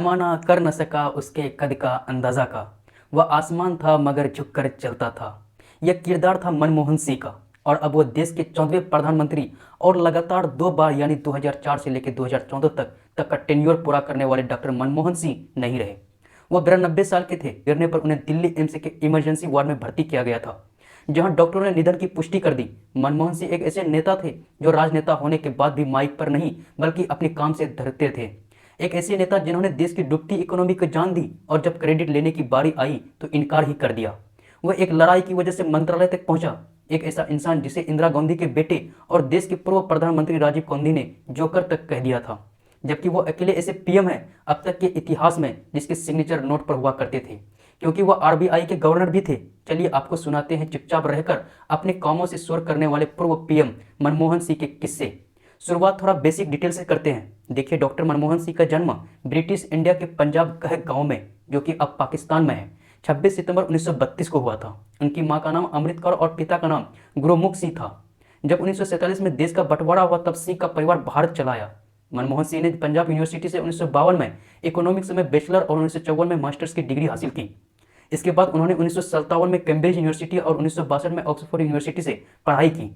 ज़माना कर न सका उसके कद का अंदाज़ा का, वह आसमान था मगर झुककर चलता था। यह किरदार था मनमोहन सिंह का और अब वो देश के 14वें प्रधानमंत्री और लगातार 2 बार यानी 2004 से लेकर 2014 तक का टेन्योर पूरा करने वाले डॉक्टर मनमोहन सिंह नहीं रहे। वह 92 साल के थे। गिरने पर उन्हें दिल्ली एम्स के इमरजेंसी वार्ड में भर्ती किया गया था, जहां डॉक्टरों ने निधन की पुष्टि कर दी। मनमोहन सिंह एक ऐसे नेता थे जो राजनेता होने के बाद भी माइक पर नहीं बल्कि अपने काम से डरते थे। एक ऐसे नेता जिन्होंने देश की डूबती इकोनॉमी को जान दी और जब क्रेडिट लेने की बारी आई तो इनकार ही कर दिया। वह एक लड़ाई की वजह से मंत्रालय तक पहुंचा। एक ऐसा इंसान जिसे इंदिरा गांधी के बेटे और देश के पूर्व प्रधानमंत्री राजीव गांधी ने जोकर तक कह दिया था, जबकि वो अकेले ऐसे पीएम है अब तक के इतिहास में जिसके सिग्नेचर नोट पर हुआ करते थे, क्योंकि वो आरबीआई के गवर्नर भी थे। चलिए आपको सुनाते हैं चुपचाप रहकर अपने कामों से शोर करने वाले पूर्व पीएम मनमोहन सिंह के किस्से। शुरुआत थोड़ा बेसिक डिटेल से करते हैं। देखिए, डॉक्टर मनमोहन सिंह का जन्म ब्रिटिश इंडिया के पंजाब कह गांव में, जो कि अब पाकिस्तान में है, 26 सितंबर 1932 को हुआ था। उनकी मां का नाम अमृत कौर और पिता का नाम गुरुमुख सिंह था। जब 1947 में देश का बंटवारा हुआ तब सिंह का परिवार भारत चला आया। मनमोहन सिंह ने पंजाब यूनिवर्सिटी से 1952 में इकोनॉमिक्स में बैचलर और 1954 में मास्टर्स की डिग्री हासिल की। इसके बाद उन्होंने 1957 में कैम्ब्रिज यूनिवर्सिटी और 1962 में ऑक्सफोर्ड यूनिवर्सिटी से पढ़ाई की।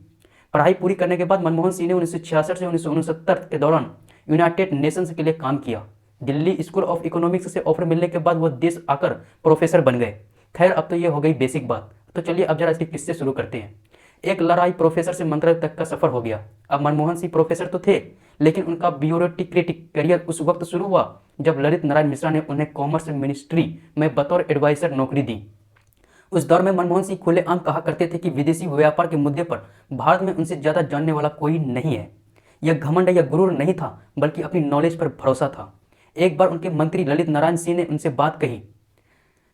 पढ़ाई पूरी करने के बाद मनमोहन सिंह ने 1966 से 1969 के दौरान यूनाइटेड नेशंस के लिए काम किया। दिल्ली स्कूल ऑफ इकोनॉमिक्स से ऑफर मिलने के बाद वो देश आकर प्रोफेसर बन गए। खैर, अब तो ये हो गई बेसिक बात। तो चलिए अब जरा इसके किस्से शुरू करते हैं। एक लड़ाई प्रोफेसर से मंत्रालय तक का सफर हो गया। अब मनमोहन सिंह प्रोफेसर तो थे, लेकिन उनका ब्यूरोक्रेटिक करियर उस वक्त शुरू हुआ जब ललित नारायण मिश्रा ने उन्हें कॉमर्स मिनिस्ट्री में बतौर एडवाइजर नौकरी दी। उस दौर में मनमोहन सिंह खुलेआम कहा करते थे कि विदेशी व्यापार के मुद्दे पर भारत में उनसे ज्यादा जानने वाला कोई नहीं है। यह घमंड या गुरूर नहीं था, बल्कि अपनी नॉलेज पर भरोसा था। एक बार उनके मंत्री ललित नारायण सिंह ने उनसे बात कही,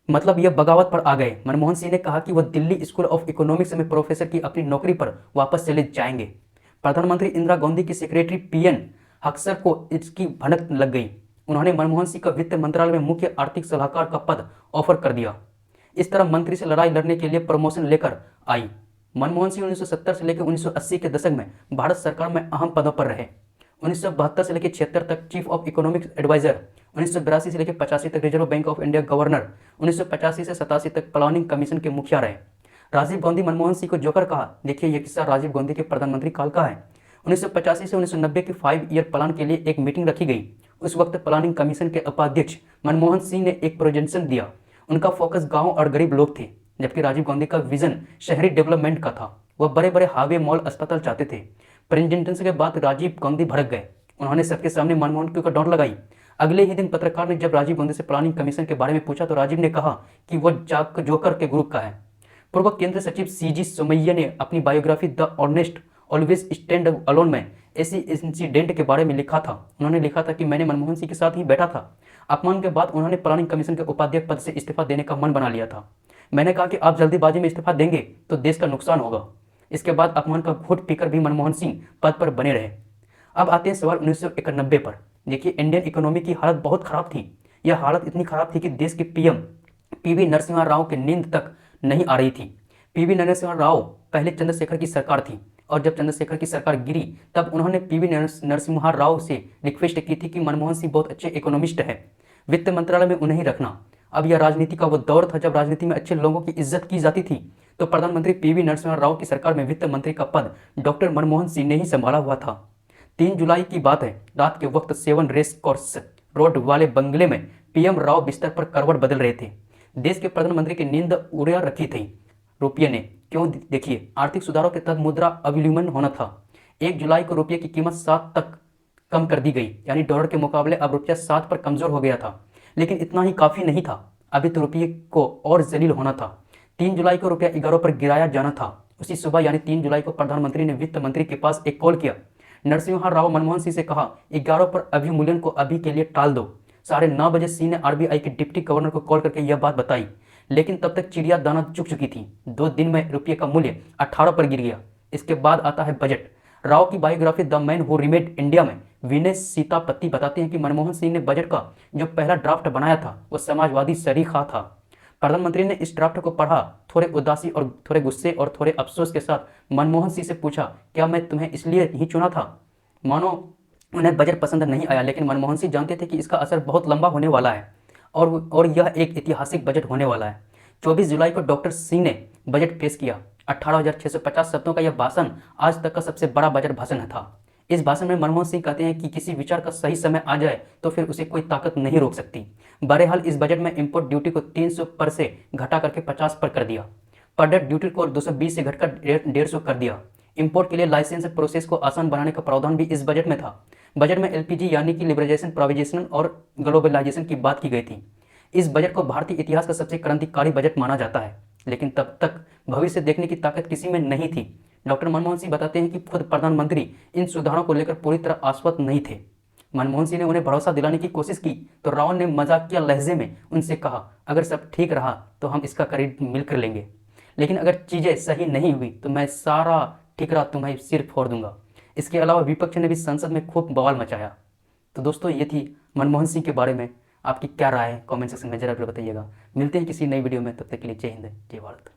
मतलब यह बगावत पर आ गए। मनमोहन सिंह ने कहा कि वह दिल्ली स्कूल ऑफ इकोनॉमिक्स में प्रोफेसर की अपनी नौकरी पर वापस चले जाएंगे। प्रधानमंत्री इंदिरा गांधी की सेक्रेटरी पीएन हक्सर को इसकी भनक लग गई। उन्होंने मनमोहन सिंह को वित्त मंत्रालय में मुख्य आर्थिक सलाहकार का पद ऑफर कर दिया। इस तरह मंत्री से लड़ाई लड़ने के लिए प्रमोशन लेकर आई। मनमोहन सिंह 1970 से लेकर 1980 के दशक में भारत सरकार में अहम पदों पर रहे। 1972 से लेकर 76 तक चीफ ऑफ इकोनॉमिक्स एडवाइजर, 1982 से लेकर 85 तक reserve bank of India governor, 1985 से 87 तक प्लानिंग कमीशन के मुखिया रहे। राजीव गांधी मनमोहन सिंह को जोकर कहा। देखिए, यह किस्सा राजीव गांधी के प्रधानमंत्री काल का है। 1985 से 1990 के 5 ईयर प्लान के लिए एक मीटिंग रखी गई। उस वक्त प्लानिंग कमीशन के उपाध्यक्ष मनमोहन सिंह ने एक प्रेजेंटेशन दिया। उनका फोकस गांव और गरीब लोग थे, जबकि राजीव गांधी का विजन शहरी डेवलपमेंट का था। वह बड़े बड़े हाईवे, मॉल, अस्पताल चाहते थे। प्रेजेंटेशन के बाद राजीव गांधी भड़क गए। उन्होंने सबके सामने मनमोहन सिंह को डांट लगाई। अगले ही दिन पत्रकार ने जब राजीव गांधी से प्लानिंग कमीशन के बारे में पूछा तो राजीव ने कहा कि वह जोकर के ग्रुप का है। पूर्व केंद्रीय सचिव सीजी सोमैया ने अपनी biography the honest always stand alone में ऐसी इंसिडेंट के बारे में लिखा था। उन्होंने लिखा था कि मैंने मनमोहन सिंह के साथ ही बैठा था। अपमान के बाद उन्होंने प्लानिंग कमीशन के उपाध्यक्ष पद से इस्तीफा देने का मन बना लिया था। मैंने कहा कि आप जल्दीबाजी में इस्तीफा देंगे तो देश का नुकसान होगा। इसके बाद अपमान का घूंट पीकर भी मनमोहन सिंह पद पर बने रहे। अब आते हैं सवाल 1991 पर। देखिए, इंडियन इकोनॉमी की हालत बहुत खराब थी। यह हालत इतनी खराब थी कि देश के पीएम पीवी नरसिम्हा राव की नींद तक नहीं आ रही थी। पीवी नरसिम्हा राव पहले चंद्रशेखर की सरकार थी और जब चंद्रशेखर की सरकार गिरी तब उन्होंने पीवी नरसिम्हा राव से रिक्वेस्ट की थी कि मनमोहन सिंह बहुत अच्छे इकोनॉमिस्ट है, वित्त मंत्रालय में उन्हें ही रखना। अब यह राजनीति का वो दौर था जब राजनीति में अच्छे लोगों की इज्जत की जाती थी। तो प्रधानमंत्री पीवी नरसिम्हा राव की सरकार में वित्त मंत्री का पद डॉक्टर मनमोहन सिंह ने ही संभाला हुआ था। 3 जुलाई की बात है। रात के वक्त 7 रेस कोर्स रोड वाले बंगले में पीएम राव बिस्तर पर करवट बदल रहे थे। देश के प्रधानमंत्री की नींद उड़ा रखी थी रुपये ने। क्यों? देखिए, आर्थिक सुधारों के तहत मुद्रा अविनियमन होना था। 1 जुलाई को रुपये की कीमत 7 तक कम कर दी गई, यानी डॉलर के मुकाबले अब रुपया 7 पर कमजोर हो गया था। लेकिन इतना ही काफी नहीं था, अभी तो रुपये को और जलील होना था। 3 जुलाई को रुपया 11 पर गिराया जाना था। उसी सुबह यानी 3 जुलाई को प्रधानमंत्री ने वित्त मंत्री के पास एक कॉल किया। नरसिम्हा राव मनमोहन सिंह से कहा, 11 पर अभिमूल्यन को अभी के लिए टाल दो। 9:30 बजे सिंह ने आरबीआई के डिप्टी गवर्नर को कॉल करके यह बात बताई, लेकिन तब तक चिड़िया दाना चुग चुकी थी। 2 दिन में रुपये का मूल्य 18 पर गिर गया। इसके बाद आता है बजट। राव की biography the man who remade India में विनय सीतापति बताते हैं कि मनमोहन सिंह ने बजट का जो पहला ड्राफ्ट बनाया था वो समाजवादी सरीखा था। प्रधानमंत्री ने इस ड्राफ्ट को पढ़ा, थोड़े उदासी और थोड़े गुस्से और थोड़े अफसोस के साथ मनमोहन सिंह से पूछा, क्या मैं तुम्हें इसलिए ही चुना था? मानो उन्हें बजट पसंद नहीं आया, लेकिन मनमोहन सिंह जानते थे कि इसका असर बहुत लंबा होने वाला है और यह एक ऐतिहासिक बजट होने वाला है। 24 जुलाई को डॉक्टर सिंह ने बजट पेश किया। 18,650 शब्दों का यह भाषण आज तक का सबसे बड़ा बजट भाषण था। इस भाषण में मनमोहन सिंह कहते हैं कि किसी विचार का सही समय आ जाए तो फिर उसे कोई ताकत नहीं रोक सकती। बहरहाल इस बजट में इंपोर्ट ड्यूटी को 300 पर से घटा करके 50 पर कर दिया। प्रोडक्ट ड्यूटी को 220 से घटकर 150 कर दिया। इंपोर्ट के लिए लाइसेंस प्रोसेस को आसान बनाने का प्रावधान भी इस बजट में था। बजट में एलपीजी यानी कि लिबरलाइजेशन, प्रोविजेशन और ग्लोबलाइजेशन की बात की गई थी। इस बजट को भारतीय इतिहास का सबसे क्रांतिकारी बजट माना जाता है, लेकिन तब तक भविष्य देखने की ताकत किसी में नहीं थी। डॉक्टर मनमोहन सिंह बताते हैं कि खुद प्रधानमंत्री इन सुधारों को लेकर पूरी तरह आश्वस्त नहीं थे। मनमोहन सिंह ने उन्हें भरोसा दिलाने की कोशिश की तो रावत ने मजाकिया लहजे में उनसे कहा, अगर सब ठीक रहा तो हम इसका क्रेडिट मिलकर लेंगे, लेकिन अगर चीज़ें सही नहीं हुई तो मैं सारा ठिकरा तुम्हें सिर फोड़ दूंगा। इसके अलावा विपक्ष ने भी संसद में खूब बवाल मचाया। तो दोस्तों ये थी मनमोहन सिंह के बारे में, आपकी क्या राय है कमेंट सेक्शन में जरूर बताइएगा। मिलते हैं किसी नई वीडियो में, तब तक के लिए जय हिंद जय भारत।